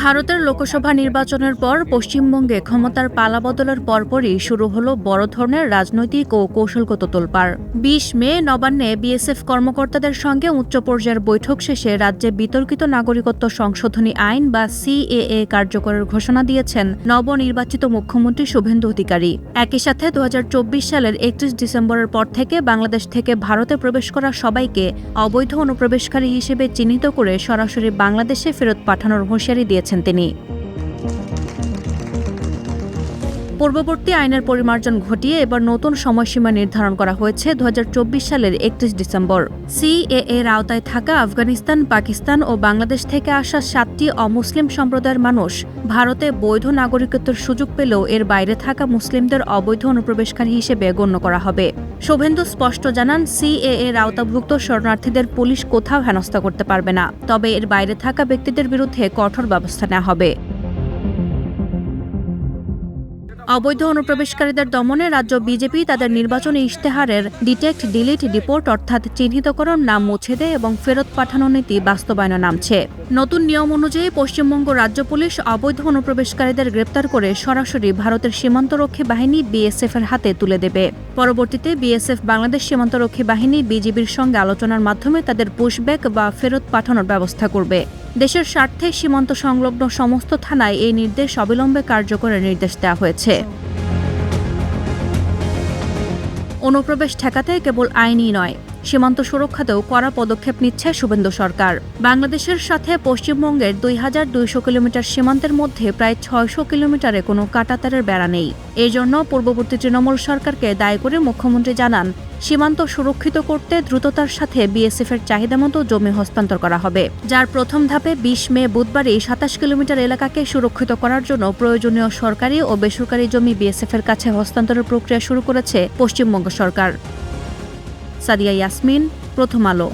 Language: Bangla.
ভারতের লোকসভা নির্বাচনের পর পশ্চিমবঙ্গে ক্ষমতার পালাবদলের পরপরই শুরু হলো বড় ধরনের রাজনৈতিক ও কৌশলগত তোলপাড়। ২০ মে নবান্নে বিএসএফ কর্মকর্তাদের সঙ্গে উচ্চ পর্যায়ের বৈঠক শেষে রাজ্যে বিতর্কিত নাগরিকত্ব সংশোধনী আইন বা সিএএ কার্যকরের ঘোষণা দিয়েছেন নবনির্বাচিত মুখ্যমন্ত্রী শুভেন্দু অধিকারী। একই সাথে ২০২৪ সালের ৩১ ডিসেম্বরের পর থেকে বাংলাদেশ থেকে ভারতে প্রবেশ করা সবাইকে অবৈধ অনুপ্রবেশকারী হিসেবে চিহ্নিত করে সরাসরি বাংলাদেশে ফেরত পাঠানোর হুঁশিয়ারি দিয়েছেন তিনি। পূর্ববর্তী আইনের পরিমার্জন ঘটিয়ে এবার নতুন সময়সীমা নির্ধারণ করা হয়েছে ২০২৪ সালের ৩১ ডিসেম্বর। সিএএর আওতায় থাকা আফগানিস্তান, পাকিস্তান ও বাংলাদেশ থেকে আসা ৭টি অমুসলিম সম্প্রদায়ের মানুষ ভারতে বৈধ নাগরিকত্বের সুযোগ পেলেও এর বাইরে থাকা মুসলিমদের অবৈধ অনুপ্রবেশকারী হিসেবে গণ্য করা হবে। শুভেন্দু স্পষ্ট জানান, সিএএর আওতাভুক্ত শরণার্থীদের পুলিশ কোথাও হেনস্থা করতে পারবে না, তবে এর বাইরে থাকা ব্যক্তিদের বিরুদ্ধে কঠোর ব্যবস্থা নেওয়া হবে। অবৈধ অনুপ্রবেশকারীদের দমনে রাজ্য বিজেপি তাদের নির্বাচনী ইশতেহারের ডিটেক্ট, ডিলিট, ডিপোর্ট অর্থাৎ চিহ্নিতকরণ, নাম মুছে দেয় এবং ফেরত পাঠানো নীতি বাস্তবায়নে নামছে। নতুন নিয়ম অনুযায়ী পশ্চিমবঙ্গ রাজ্য পুলিশ অবৈধ অনুপ্রবেশকারীদের গ্রেপ্তার করে সরাসরি ভারতের সীমান্তরক্ষী বাহিনী বিএসএফের হাতে তুলে দেবে। পরবর্তীতে বিএসএফ বাংলাদেশ সীমান্তরক্ষী বাহিনী বিজিবির সঙ্গে আলোচনার মাধ্যমে তাদের পুশব্যাক বা ফেরত পাঠানোর ব্যবস্থা করবে। দেশের স্বার্থে সীমান্ত সংলগ্ন সমস্ত থানায় এই নির্দেশ অবিলম্বে কার্যকরের নির্দেশ দেওয়া হয়েছে। অনুপ্রবেশ ঠেকাতে কেবল আইনই নয়, সীমান্ত সুরক্ষাতেও কড়া পদক্ষেপ নিচ্ছে শুভেন্দু সরকার। বাংলাদেশের সাথে পশ্চিমবঙ্গের ২,২০০ কিলোমিটার সীমান্তের মধ্যে প্রায় ৬০০ কিলোমিটারে কোনো কাঁটাতারের বেড়া নেই। এই জন্য পূর্ববর্তী তৃণমূল সরকারকে দায়ী করে মুখ্যমন্ত্রী জানান, সীমান্ত সুরক্ষিত করতে দ্রুততার সাথে বিএসএফের চাহিদামতো জমি হস্তান্তর করা হবে, যার প্রথম ধাপে ২০ মে বুধবারই ২৭ কিলোমিটার এলাকাকে সুরক্ষিত করার জন্য প্রয়োজনীয় সরকারি ও বেসরকারি জমি বিএসএফের কাছে হস্তান্তরের প্রক্রিয়া শুরু করেছে পশ্চিমবঙ্গ সরকার। সাদিয়া ইয়াসমিন, প্রথম আলো।